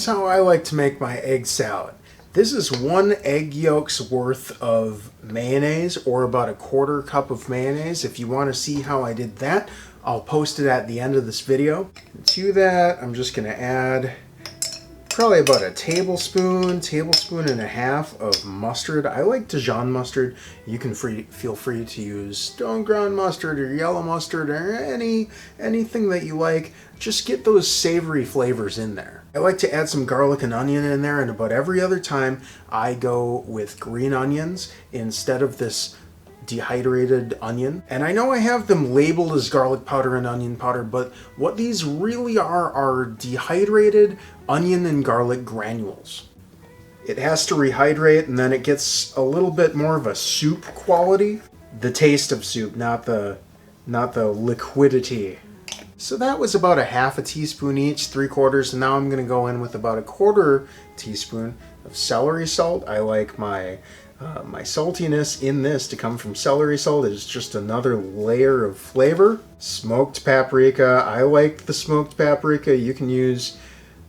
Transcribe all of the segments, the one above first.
is how I like to make my egg salad. This is 1 egg yolk's worth of mayonnaise, or about a 1/4 cup of mayonnaise. If you want to see how I did that, I'll post it at the end of this video. To that, I'm just going to add probably about a tablespoon and a half of mustard. I like Dijon mustard. You can feel free to use stone ground mustard or yellow mustard or anything that you like. Just get those savory flavors in there. I like to add some garlic and onion in there, and about every other time I go with green onions instead of this dehydrated onion. And I know I have them labeled as garlic powder and onion powder, but what these really are dehydrated onion and garlic granules. It has to rehydrate, and then it gets a little bit more of a soup quality. The taste of soup, not the liquidity. So that was about a 1/2 teaspoon each, 3/4, and now I'm going to go in with about a 1/4 teaspoon of celery salt. I like my saltiness in this to come from celery salt. It's just another layer of flavor. Smoked paprika. I like the smoked paprika. You can use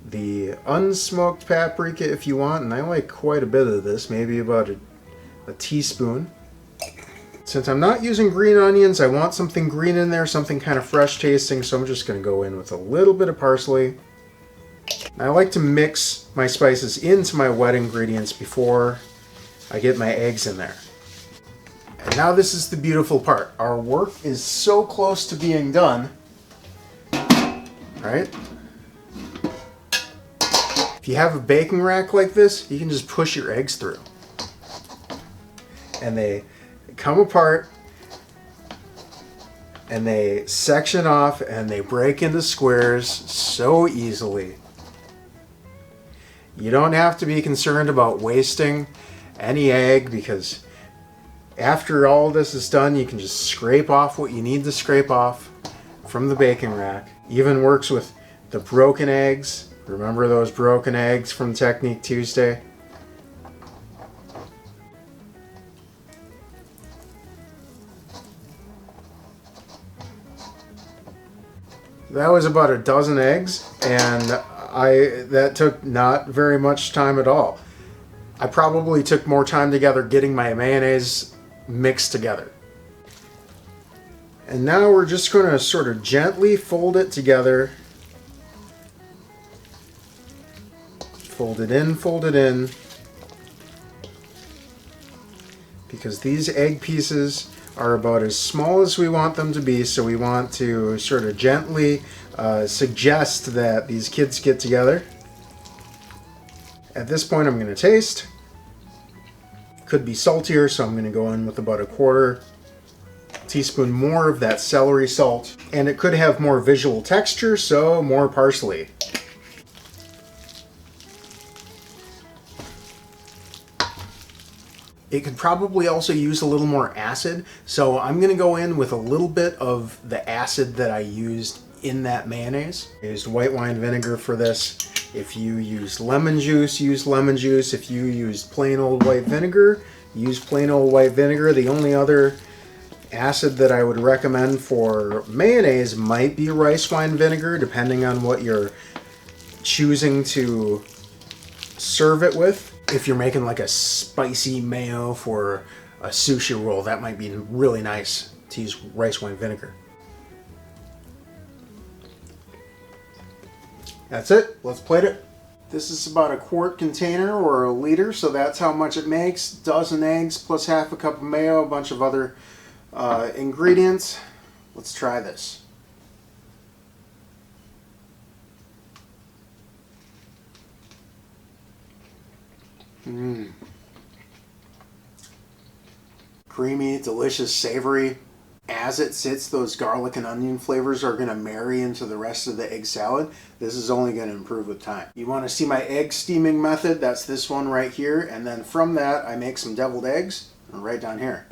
the unsmoked paprika if you want, and I like quite a bit of this, maybe about a teaspoon. Since I'm not using green onions, I want something green in there, something kind of fresh tasting, so I'm just going to go in with a little bit of parsley. I like to mix my spices into my wet ingredients before I get my eggs in there. And now this is the beautiful part. Our work is so close to being done, right? If you have a baking rack like this, you can just push your eggs through. And they come apart, and they section off, and they break into squares so easily. You don't have to be concerned about wasting any egg, because after all this is done, you can just scrape off what you need to scrape off from the baking rack. Even works with the broken eggs. Remember those broken eggs from Technique Tuesday? That was about a dozen eggs, and that took not very much time at all. I probably took more time together getting my mayonnaise mixed together. And now we're just going to sort of gently fold it together. Fold it in. Because these egg pieces are about as small as we want them to be, so we want to sort of gently suggest that these kids get together. At this point, I'm going to taste. Could be saltier, so I'm going to go in with about a 1/4 teaspoon more of that celery salt. And it could have more visual texture, so more parsley. It could probably also use a little more acid, so I'm going to go in with a little bit of the acid that I used in that mayonnaise. I used white wine vinegar for this. If you use lemon juice, use lemon juice. If you use plain old white vinegar, use plain old white vinegar. The only other acid that I would recommend for mayonnaise might be rice wine vinegar, depending on what you're choosing to serve it with. If you're making like a spicy mayo for a sushi roll, that might be really nice to use rice wine vinegar. That's it. Let's plate it. This is about a 1/4 container or a liter, so that's how much it makes. Dozen eggs plus 1/2 cup of mayo, a bunch of other ingredients. Let's try this. Creamy, delicious, savory. As it sits, those garlic and onion flavors are going to marry into the rest of the egg salad. This is only going to improve with time. You want to see my egg steaming method? That's this one right here. And then from that, I make some deviled eggs right down here.